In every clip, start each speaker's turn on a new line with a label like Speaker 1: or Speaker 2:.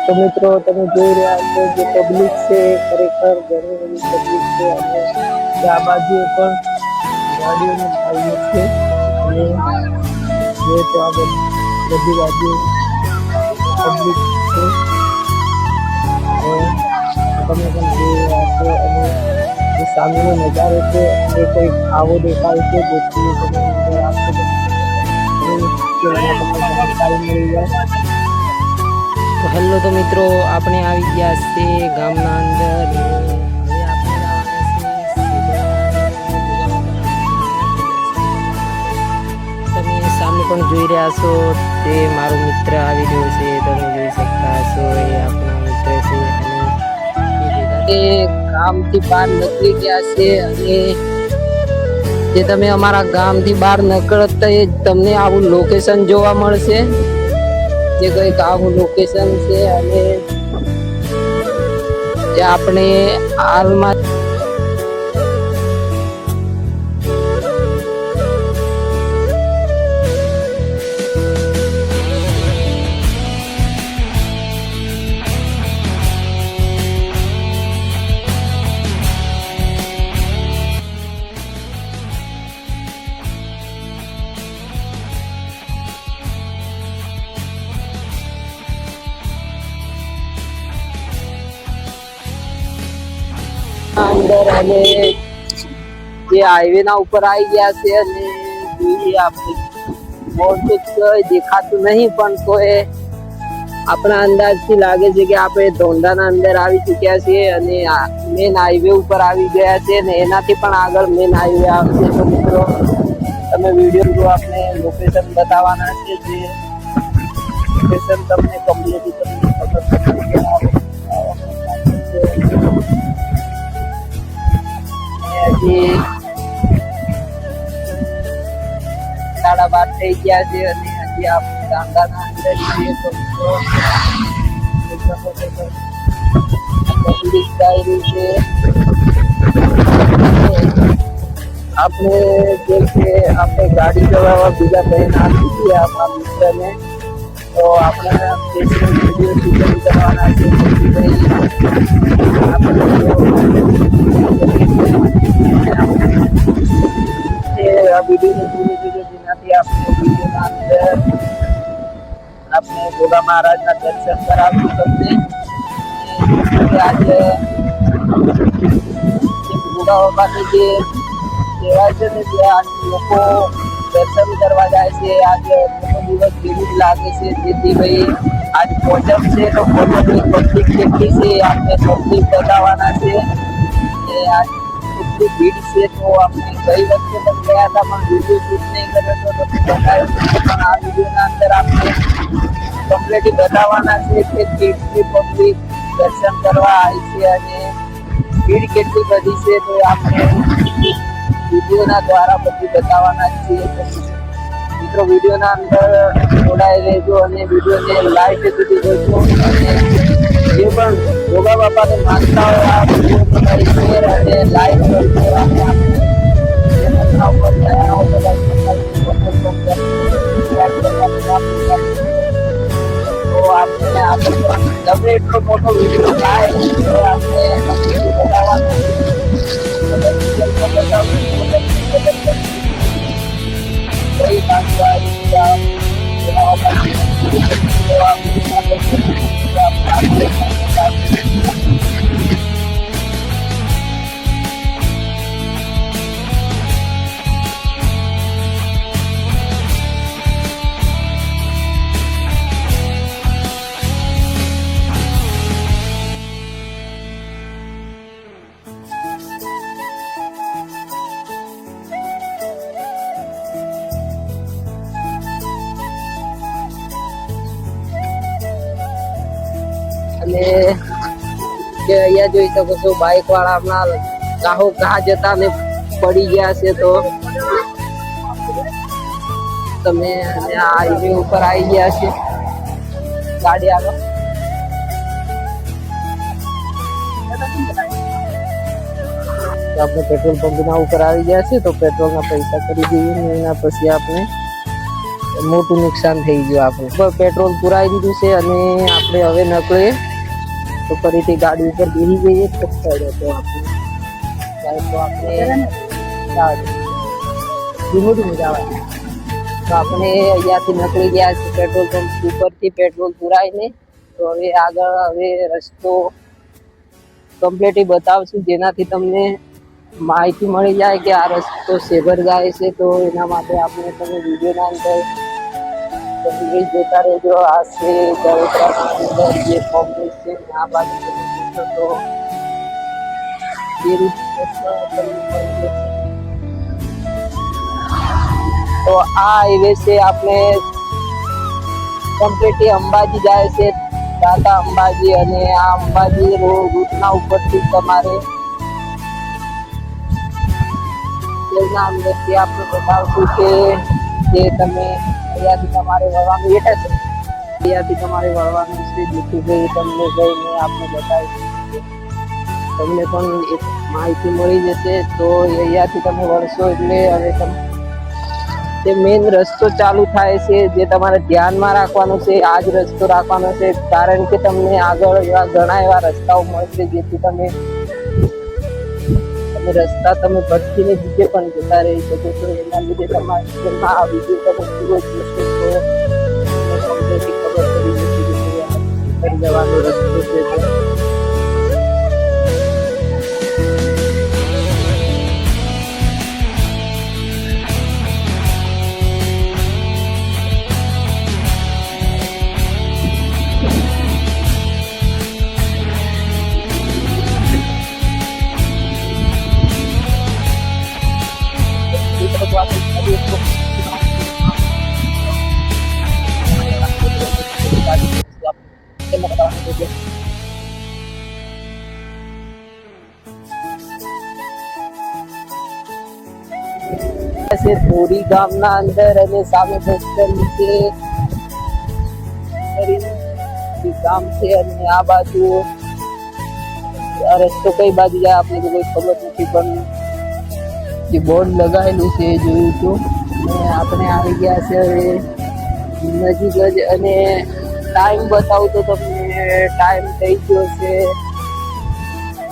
Speaker 1: તો મિત્રો તમે જોઈ રહ્યા છો જે પબ્લિક છે ખરેખર ઘણી બધી પબ્લિક છે અને આ બાજુ પણ ગાડીઓની લાઈનો છે અને જે તો આ બધી બાજુ પબ્લિક છે તમે પણ જોઈ રહ્યા છો અને જે સામેનો નજારો છે એ કંઈક આવો દેખાય છે જેથી તમે અંદર આપશો તમને જાણકારી મળી જાય.
Speaker 2: તો હેલો તો મિત્રો આપણે આવી ગયા છે ગામના અંદર. હવે આપણે તમે સામે પણ જોઈ રહ્યા છો તે મારો મિત્ર આવી રહ્યો છે. તમે જોઈ શકતા છો એ આપણા મિત્ર છે અને ગામથી બહાર નીકળી ગયા છે અને જે તમે અમારા ગામથી બહાર નીકળતા તમને આવું લોકેશન જોવા મળશે. જે કઈક આવું લોકેશન છે અને જે આપણે હાલમાં અંદર અને જે હાઈવે ના ઉપર આવી ગયા છે અને જોઈએ આપણે બોર્ડ તો દેખાતું નહીં પણ તો એ આપણા અંદાજથી લાગે છે કે આપણે ધોંડાના અંદર આવી ચૂક્યા છીએ અને મેન હાઈવે ઉપર આવી ગયા છે અને એનાથી પણ આગળ મેન હાઈવે આવશે. તો મિત્રો તમે વિડીયો આપણે લોકેશન બતાવવાના છે જે લોકેશન તમને કમ્પ્લીટ ખબર પડશે. 12:30 થઈ ગયા છે અને હજી આપણે ગામડાના અંદર છીએ તો આપણે જે છે આપણે ગાડી ચલાવવા બીજા બહેન આપી છીએ આપણા મિત્રને. તો આપણે વિડીયો શૂટિંગ કરવાના છે આ વિડીયોને પૂરું કર્યું જેનાથી આપણે વિડીયોના અંદર આપણે ભોળા મહારાજના દર્શન કરાવ્યું તમને. આજે ભોળા બાબાની જે કહેવાય છે ને જે આજ લોકો દર્શન કરવા જાય છે. આજે દિવસ જેવું જ લાગે છે જેથી ભાઈ આજ પોચમ છે તો પોચમની પબ્લિક કેટલી છે આપણે પબ્લિક બતાવવાના છે. આજ એટલી ભીડ છે તો આપણે ગઈ વખતે પણ ગયા હતા પણ વિડીયો શૂટ નહીં કર્યો તો તમને બતાવ્યું પણ આ વિડીયોના અંદર આપણે કમ્પ્લીટ બતાવવાના છે કે કેટલી પબ્લિક દર્શન કરવા આવી છે અને ભીડ કેટલી બધી છે તો આપણે વિડીયોના દ્વારા બધું બતાવવાના જ છીએ. મિત્રો વિડીયોના અંદર જોડાઈ રહેજો અને વિડીયોને લાઈક સુધી જોજો અને જે પણ ભોગા બાપાને માનતા હોય આ વિડીયો તમારી શેર અને લાઈક કરજો અને આપણે ચેનલના ઉપર નયા બધા તો આપણે ગમે એટલો મોટો વિડીયો થાય તો આપણે બતાવવાનું કઈ અને જે અહીંયા જોઈ શકો છો બાઇક વાળા હમણાં ગાહો ઘા જતા ને પડી ગયા છે. તો તમે આ હાઈવે ઉપર આવી ગયા છે ગાડી આગળ આપણે પેટ્રોલ પંપના ઉપર આવી ગયા છે તો પેટ્રોલના પૈસા કરી દઈએ ને એના પછી આપણે મોટું નુકસાન થઈ ગયું આપણે. પેટ્રોલ પુરાઈ દીધું છે અને આપણે હવે નીકળીએ તો ફરીથી ગાડી ઉપર બેસી જઈએ તો આપણે તો આપણે અહીંયાથી નીકળી ગયા છે પેટ્રોલ પંપ ઉપરથી પેટ્રોલ પુરાઈને. તો હવે આગળ હવે રસ્તો કમ્પ્લીટલી બતાવશું, જેનાથી તમને માહિતી મળી જાય કે આ રસ્તો સેવર જાય છે. તો એના માટે આપણે તમે વિડીયોના અંદર જોતા રહેજો. આ છે જડોદરાની અંદર જે કોમ્પ્લેક્સ છે, આ બાજુ તમે જોશો તો એ રીતે તો આ હાઈવે છે આપણે કમ્પ્લીટલી અંબાજી જાય છે, દાદા અંબાજી. અને આ અંબાજી રૂટના ઉપરથી તમારે તેના અંદરથી આપણે બતાવશું કે જે તમે અહીંયાથી તમારે વળવાનું એટલે છે, અહીંયાથી તમારે વળવાનું છે. જેથી ભાઈ તમને જઈને આપણે બતાવીશું, તમને પણ એક માહિતી મળી જશે. તો અહીંયાથી તમે વળશો એટલે હવે તમે તે મેઇન રસ્તો ચાલુ થાય છે, જે તમારે ધ્યાનમાં રાખવાનો છે. આ જ રસ્તો રાખવાનો છે, કારણ કે તમને આગળ એવા ઘણા એવા રસ્તાઓ મળશે, જેથી તમે રસ્તા તમે ભટકીને બીજે પણ જતા રહી શકો છો. એના લીધે તમારે આ વિડીયો તમે પૂરો જોશો તો તમને ખબર પડી જશે કે જવાનો રસ્તો છે. ધોરી ગામના અંદર અને સામે બસ્તર નીચે ગામ છે. અને આ બાજુ આ રસ્તો કઈ બાજુ જાય આપણે તો કોઈ ખબર નથી, પણ જે બોર્ડ લગાવેલું છે એ જોયું હતું. અને આપણે આવી ગયા છે હવે નજીક જ. અને ટાઈમ બતાવું તો તમને ટાઈમ થઈ ગયો છે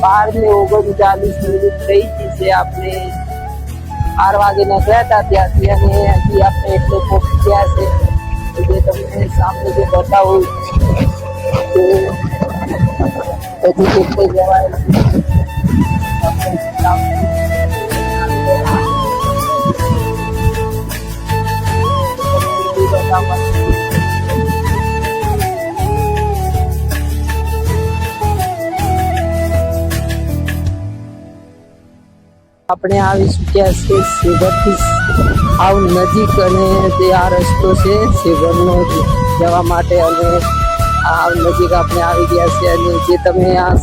Speaker 2: 12:39 થઈ ગઈ છે. આપણે 8 વાગે નીકળ્યા હતા ત્યાંથી અને હજી આપણે એટલે પહોંચી ગયા છે. જે તમને સામે જે બતાવું તો હજી કેટલે જવાય આપણે આવી ચૂક્યા છે સેવરથી આવ નજીક. અને તે આ રસ્તો છે સેવરનો જવા માટે. અને આ નજીક આપણે આવી ગયા છે. અને જે તમે આ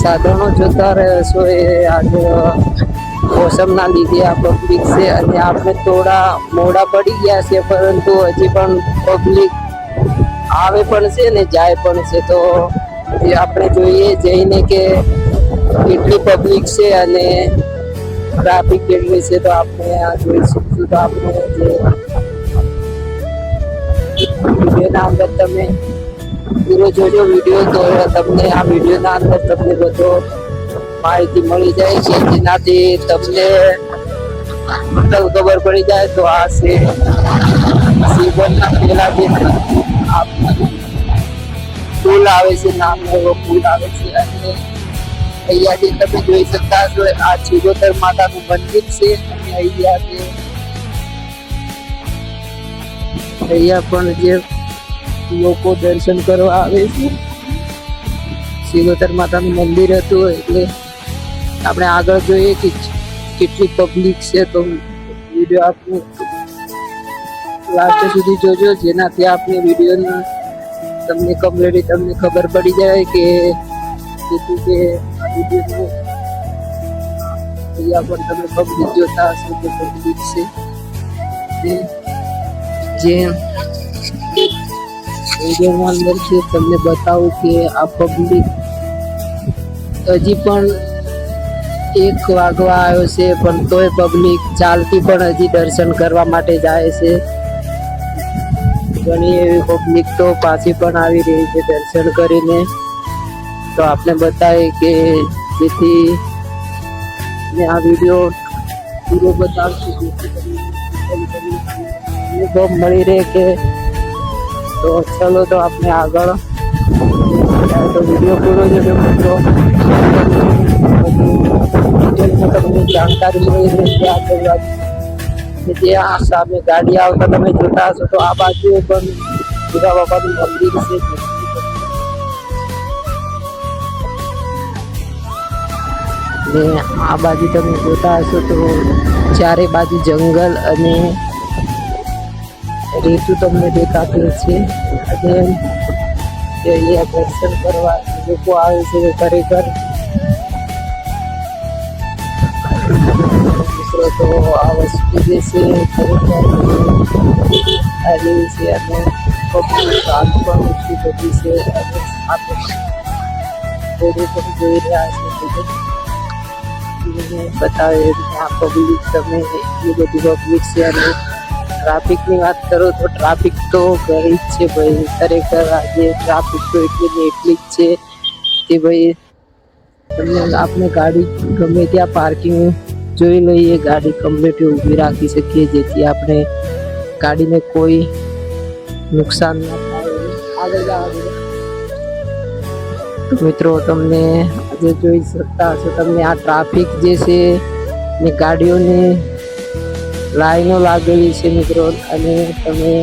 Speaker 2: સાધનો જોતા રહેશો એ આજે મોસમના લીધે આ પબ્લિક છે. અને આપણે થોડા મોડા પડી ગયા છે, પરંતુ હજી પણ પબ્લિક આવે પણ છે ને જાય પણ છે. તો આપણે જોઈએ જઈને કે કેટલી પબ્લિક છે અને ટ્રાફિક કેટલી છે. તો આપણે આ જોઈ શકશું. તો આપણે જે વિડીયોના અંદર તમે પૂરો જોજો વિડીયો, તો તમને આ વિડીયોના અંદર તમને બધો માહિતી મળી જાય છે, જેનાથી તમને ખબર પડી જાય. તો આ છે સેવરના પેલા જે પુલ આવે છે, નામનો એવો પુલ આવે છે. અને અહીંયાથી તમે જોઈ શકતા હશો આ ચિગોતર માતાનું મંદિર છે. અને અહીંયા પણ જે લોકો દર્શન કરવા આવે છે, ચિગોતર માતાનું મંદિર હતું. એટલે આપણે આગળ જોઈએ કે કેટલી પબ્લિક છે. તો વિડીયો આપણે લાસ્ટ સુધી જોજો, જેનાથી આપણે વિડીયોની તમને કમ્પ્લીટલી તમને ખબર પડી જાય કે જેથી કે અહીંયા પણ તમે પબ્લિક જોતા હશો કે પબ્લિક છે. જે વિડીયોના અંદર છે તમને બતાવું કે આ પબ્લિક હજી પણ 1 વાગવા આવ્યો છે, પણ તોય પબ્લિક ચાલતી પણ હજી દર્શન કરવા માટે જાય છે. ઘણી એવી પબ્લિક તો પાછી પણ આવી રહી છે દર્શન કરીને. તો આપને બતાવીએ કે જેથી મેં આ વિડીયો પૂરો બતાવશું અનુભવ મળી રહે કે. તો ચલો તો આપણે આગળ તો વિડીયો પૂરો જોજો મિત્રો. તમને જાણકારી મળી રહેશે આગળ જે આ સામે ગાડી આવતા તમે જોતા હશો. તો આ બાજુ પણ ભોગા બાપાનું મંદિર છે. ને આ બાજુ તમે જોતા હશો તો ચારે બાજુ જંગલ અને રેતું તમને દેખાતું છે. અને અહીંયા દર્શન કરવા લોકો આવે છે ખરેખર. તો આ વસ્તુ જે છે ખરેખર આવી છે અને શાંત પણ એટલી બધી છે. અને સાથે થોડું પણ જોઈ રહ્યા છે બતાવે આ પબ્લિક તમે એટલી બધી પબ્લિક છે. અને ટ્રાફિકની વાત કરો તો ટ્રાફિક તો ઘણી જ છે ભાઈ. ખરેખર આજે ટ્રાફિક તો એટલી ને એટલી જ છે કે ભાઈ તમને આપણે ગાડી ગમે ત્યાં પાર્કિંગ જોઈ લઈએ, ગાડી કમ્પ્લીટ ઊભી રાખી શકીએ જેથી આપણે ગાડીને કોઈ નુકસાન ના થાય. તો મિત્રો તમને આજે જોઈ શકતા હશો તમને આ ટ્રાફિક જે છે ને ગાડીઓની લાઈનો લાગેલી છે મિત્રો. અને તમે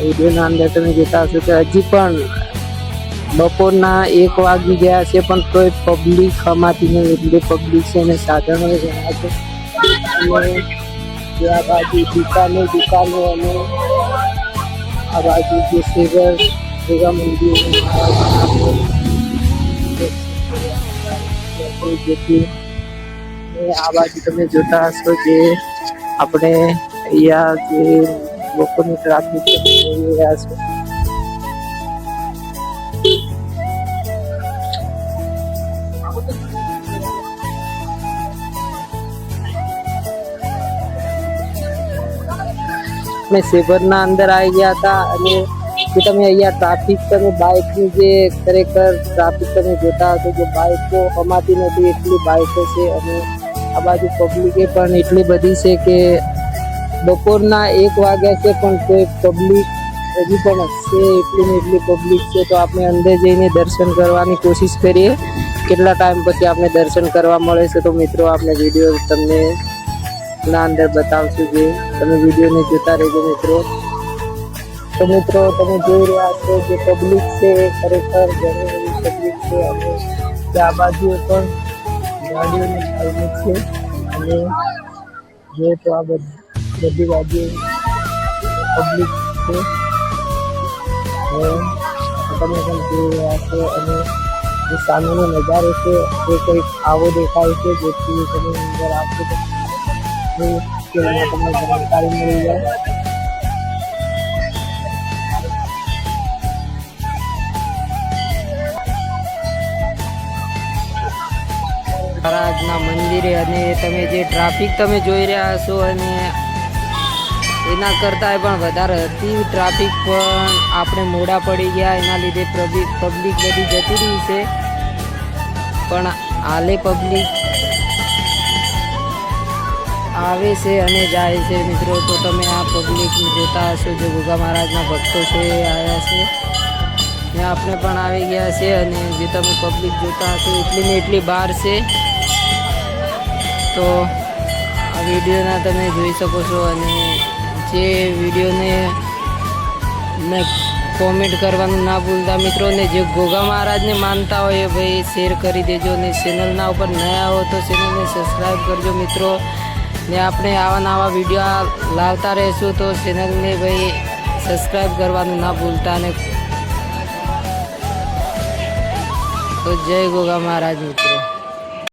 Speaker 2: વિડીયોના અંદર તમે જોતા હશો કે હજી પણ બપોરના 1 વાગી ગયા છે પણ તોય પબ્લિક ખમાતી નહીં એટલી પબ્લિક છે. અને સાધનો ઘણા છે. અને આ બાજુ દુકાનો અને આ બાજુ જે સેવર ભેગા મંદિર જેથી આ બાજુ તમે જોતા હશો જે આપણે અહીંયા જે લોકોની ટ્રાફિક જોઈ રહ્યા છો. અમે સેવરના અંદર આવી ગયા હતા. અને જે તમે અહીંયા ટ્રાફિક તમે બાઇકની જે ખરેખર ટ્રાફિક તમે જોતા હશો જે બાઇકો હમાતી નથી એટલી બાઇકો છે. અને આ બાજુ પબ્લિકે પણ એટલી બધી છે કે બપોરના 1 વાગ્યા છે પણ કોઈ પબ્લિક હજી પણ હશે એટલી ને એટલી પબ્લિક છે. તો આપણે અંદર જઈને દર્શન કરવાની કોશિશ કરીએ કેટલા ટાઈમ પછી આપણે દર્શન કરવા મળે છે. તો મિત્રો આપણે વિડીયો તમને ના અંદર બતાવશું જે તમે વિડીયોને જોતા રહેજો મિત્રો. તો મિત્રો તમે જોઈ રહ્યા છો જે પબ્લિક છે ખરેખર ઘણી બધી પબ્લિક છે. અને આ બાજુ પણ ગાડીઓની લાઈનો છે. અને જો તો આ બધી બાજુ પબ્લિક છે તમે પણ જોઈ રહ્યા છો. અને જે સામેનો નજારો છે એ કંઈક આવો દેખાય છે જેથી તમે અંદર આવશો તો તમને જાણકારી મળી જાય. મહારાજના મંદિરે અને તમે જે ટ્રાફિક તમે જોઈ રહ્યા છો અને એના કરતાં પણ વધારે હતી ટ્રાફિક. પણ આપણે મોડા પડી ગયા એના લીધે પબ્લિક બધી જતી રહી છે. પણ હાલે પબ્લિક આવે છે અને જાય છે મિત્રો. તો તમે આ પબ્લિક જોતા હશો જે ગોગા મહારાજના ભક્તો છે એ આવ્યા છે ને આપણે પણ આવી ગયા છે. અને જે તમે પબ્લિક જોતા હશો એટલી ને એટલી બહાર છે. તો આ વિડીયોના તમે જોઈ શકો છો. અને જે વિડીયોને કોમેન્ટ કરવાનું ના ભૂલતા મિત્રો. ને જે ગોગા મહારાજને માનતા હોય એ ભાઈ શેર કરી દેજો. ને ચેનલના ઉપર નયા હો તો ચેનલને સબસ્ક્રાઈબ કરજો મિત્રો. ને આપણે આવા વિડીયો લાવતા રહીશું તો ચેનલને ભાઈ સબસ્ક્રાઈબ કરવાનું ના ભૂલતા. ને તો જય ગોગા મહારાજ મિત્રો.